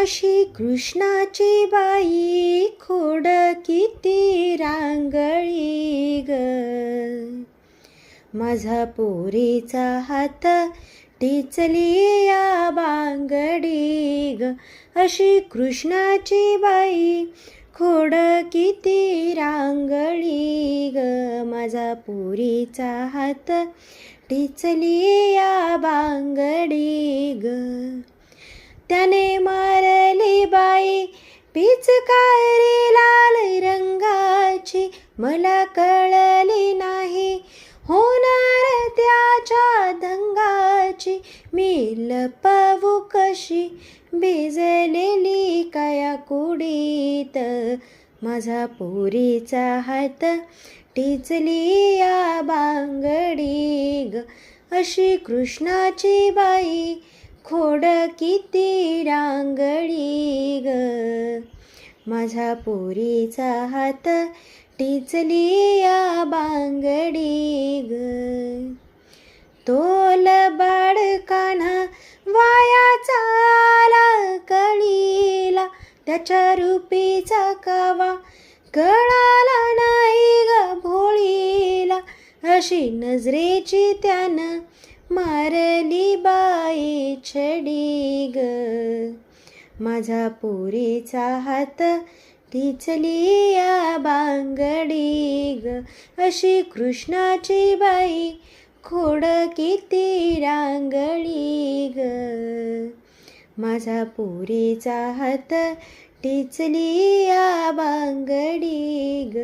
अशी कृष्णाची बाई खोड किती रांगळी ग. माझा पोरीचा हात टिचली या बांगडी ग. अशी कृष्णाची बाई खोड किती रांगळी ग. माझा पोरीचा हात टिचली या बांगडी ग. त्याने मारली बाई पिचकारी लाल रंगाची, मला कळली नाही होणार त्याच्या दंगाची. मी लपवू कशी भिजलेली काया कुडीत, माझा पोरीचा हात टिचली या बांगडी ग. अशी कृष्णाची बाई खोड किती रांगळी ग. माझा पोरीचा हात टिचली या बांगडी ग. तोल बाळकान्हा वायाचा आला कळीला, त्याच्या रूपीचा कावा कळाला नाही ग भोळीला. अशी नजरेची त्यानं मारली बाई छडी ग. माझा पोरीचा हात टिचली या बांगडी ग. अशी कृष्णाची बाई खोड किती रांगळी ग. माझा पोरीचा हात टिचली या बांगडी ग.